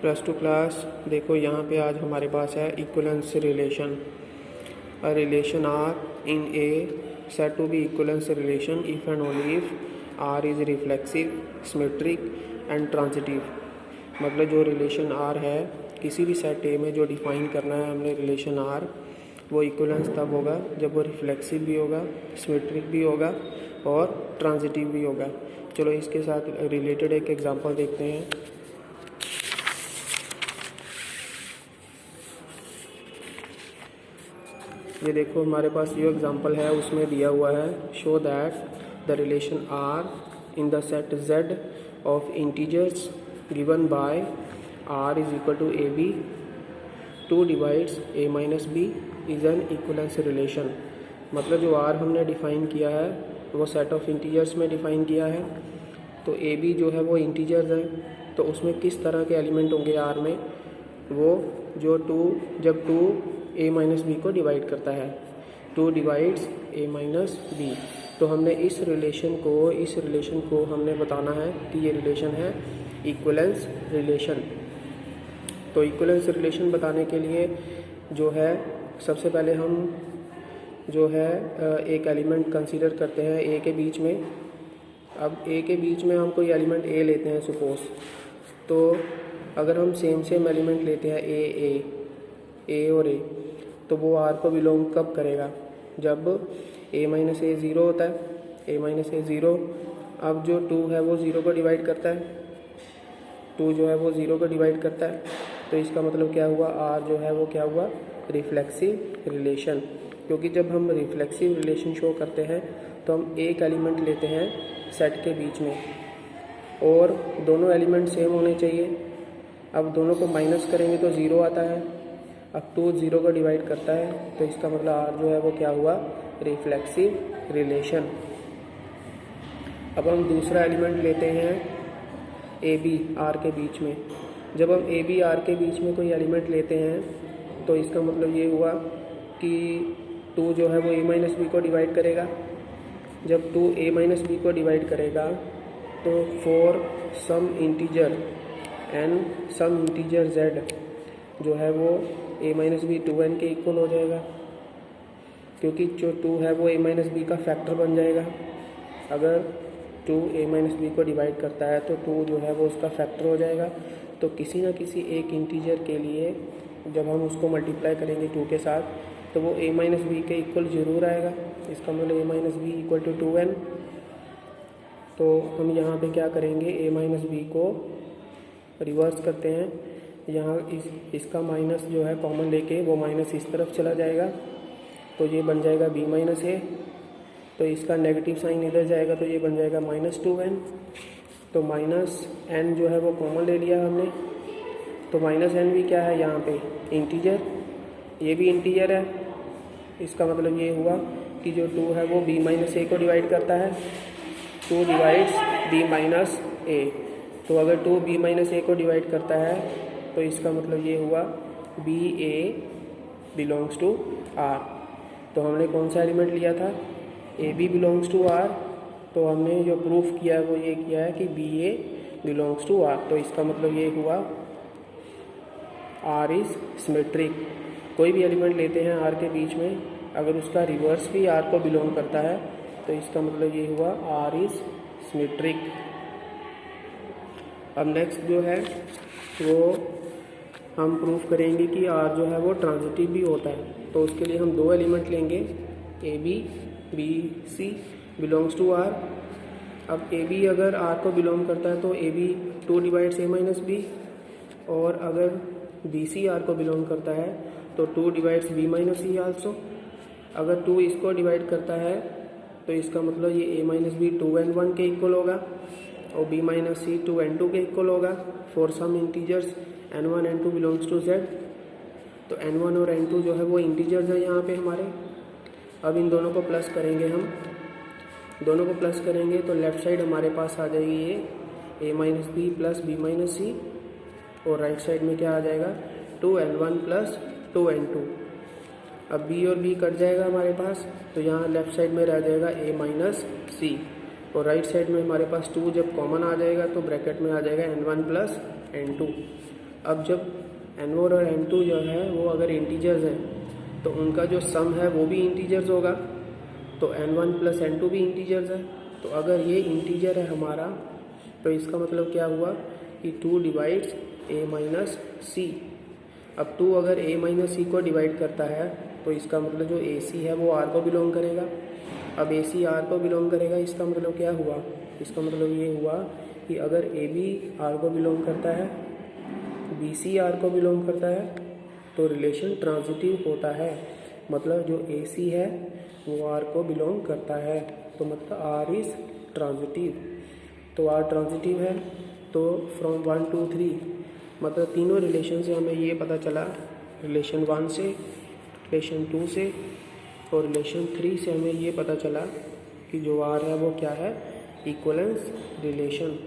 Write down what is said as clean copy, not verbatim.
+2 class. देखो यहाँ पे आज हमारे पास है equivalence relation. A relation R in A said to be equivalence relation if and only if R is reflexive, symmetric and transitive. मतलब जो रिलेशन आर है किसी भी सेट ए में जो डिफाइन करना है हमने रिलेशन आर, वो इक्विवेलेंस तब होगा जब वो रिफ्लेक्सिव भी होगा, सिमेट्रिक भी होगा और ट्रांजिटिव भी होगा। चलो इसके साथ रिलेटेड एक एग्जांपल देखते हैं। ये देखो हमारे पास जो एग्जांपल है उसमें दिया हुआ है, show that the relation R in the set z of integers given by r is equal to A B 2 divides a minus B is an equivalence relation. मतलब जो r हमने डिफ़ाइन किया है वो सेट ऑफ इंटीजर्स में define किया है, तो ए बी जो है वो इंटीजर्स है, तो उसमें किस तरह के एलिमेंट होंगे r में, वो जो जब 2 a माइनस बी को डिवाइड करता है, 2 डिवाइड्स a माइनस बी। तो हमने इस रिलेशन को हमने बताना है कि ये रिलेशन है इक्विवेलेंस रिलेशन। तो इक्विवेलेंस रिलेशन बताने के लिए जो है सबसे पहले हम जो है एक एलिमेंट कंसीडर करते हैं ए के बीच में। अब ए के बीच में हम कोई एलिमेंट ए लेते हैं सपोज, तो अगर हम सेम एलिमेंट लेते हैं ए और ए, तो वो आर को बिलोंग कब करेगा, जब ए माइनस ए ज़ीरो होता है, ए माइनस ए ज़ीरो। अब जो 2 है वो 0 को डिवाइड करता है, 2 जो है वो 0 को डिवाइड करता है, तो इसका मतलब क्या हुआ, आर जो है वो क्या हुआ, रिफ्लेक्सिव रिलेशन। क्योंकि जब हम रिफ्लेक्सिव रिलेशन शो करते हैं तो हम एक एलिमेंट लेते हैं सेट के बीच में और दोनों एलिमेंट सेम होने चाहिए। अब दोनों को माइनस करेंगे तो 0 आता है। अब 2 0 को डिवाइड करता है, तो इसका मतलब आर जो है वो क्या हुआ, रिफ्लेक्सिव रिलेशन। अब हम दूसरा एलिमेंट लेते हैं ए बी आर के बीच में। जब हम ए बी आर के बीच में कोई एलिमेंट लेते हैं तो इसका मतलब ये हुआ कि 2 जो है वो ए माइनस बी को डिवाइड करेगा। जब 2 ए माइनस बी को डिवाइड करेगा तो for some integer N, some integer z जो है वो ए माइनस बी 2n के इक्वल हो जाएगा, क्योंकि जो 2 है वो ए माइनस बी का फैक्टर बन जाएगा। अगर 2 ए माइनस बी को डिवाइड करता है तो 2 जो है वो उसका फैक्टर हो जाएगा। तो किसी ना किसी एक इंटीजर के लिए जब हम उसको मल्टीप्लाई करेंगे 2 के साथ, तो वो a माइनस बी के इक्वल ज़रूर आएगा। इसका मतलब a minus B equal to 2n। तो हम यहाँ पे क्या करेंगे, a माइनस बी को रिवर्स करते हैं। यहाँ इसका माइनस जो है कॉमन लेके वो माइनस इस तरफ चला जाएगा, तो ये बन जाएगा b माइनस a। तो इसका नेगेटिव साइन इधर जाएगा तो ये बन जाएगा -2n। तो माइनस n जो है वो कॉमन ले लिया हमने, तो माइनस n भी क्या है यहाँ पे, इंटीजर, ये भी इंटीजर है। इसका मतलब ये हुआ कि जो 2 है वो b माइनस ए को डिवाइड करता है, 2 डिवाइड्स b माइनस ए। तो अगर 2 b माइनस ए को डिवाइड करता है तो इसका मतलब ये हुआ b a belongs to r। तो हमने कौन सा एलिमेंट लिया था, A B belongs to r। तो हमने जो प्रूफ किया है वो ये किया है कि B A belongs to r। तो इसका मतलब ये हुआ r इज़ सिमेट्रिक। कोई भी एलिमेंट लेते हैं r के बीच में, अगर उसका रिवर्स भी r को बिलोंग करता है तो इसका मतलब ये हुआ r इज़ सिमेट्रिक। अब नेक्स्ट जो है वो हम प्रूफ करेंगे कि r जो है वो ट्रांजिटिव भी होता है। तो उसके लिए हम 2 एलिमेंट लेंगे, A B B C belongs to r। अब ए बी अगर r को बिलोंग करता है तो A B 2 divides a minus B, और अगर बी सी आर को बिलोंग करता है तो 2 divides b minus C also. अगर 2 इसको डिवाइड करता है तो इसका मतलब ये a माइनस बी 2n1 के इक्वल होगा और b माइनस सी 2n2 के इक्वल होगा for some integers n1 n2 belongs to z। तो n1 और n2 जो है वो इंटीजर्स है यहाँ पे हमारे। अब इन दोनों को प्लस करेंगे, हम दोनों को प्लस करेंगे तो लेफ़्ट साइड हमारे पास आ जाएगी ये a minus B plus b minus C, और राइट साइड में क्या आ जाएगा, 2n1 प्लस 2n2। अब b और b कट जाएगा हमारे पास, तो यहाँ लेफ़्ट साइड में रह जाएगा a माइनस सी, और राइट साइड में हमारे पास 2 जब कॉमन आ जाएगा तो ब्रैकेट में आ जाएगा n1 प्लस n2। अब जब n1 और n2 जो है वो अगर इंटीजर्स हैं तो उनका जो सम है वो भी इंटीजर्स होगा, तो n1 प्लस n2 भी इंटीजर्स है। तो अगर ये इंटीजर है हमारा तो इसका मतलब क्या हुआ कि 2 डिवाइड्स a माइनस सी। अब 2 अगर a माइनस सी को डिवाइड करता है तो इसका मतलब जो ac है वो r को बिलोंग करेगा। अब ac r को बिलोंग करेगा, इसका मतलब क्या हुआ, इसका मतलब ये हुआ कि अगर ab r को बिलोंग करता है, bc r को बिलोंग करता है तो रिलेशन ट्रांजिटिव होता है। मतलब जो ac है वो r को बिलोंग करता है, तो मतलब r इज़ ट्रांजिटिव। तो r ट्रांजिटिव है तो फ्रॉम 1 to 3 मतलब तीनों रिलेशन से हमें ये पता चला, रिलेशन 1 से, रिलेशन 2 से और रिलेशन 3 से हमें ये पता चला कि जो r है वो क्या है, इक्वलेंस रिलेशन।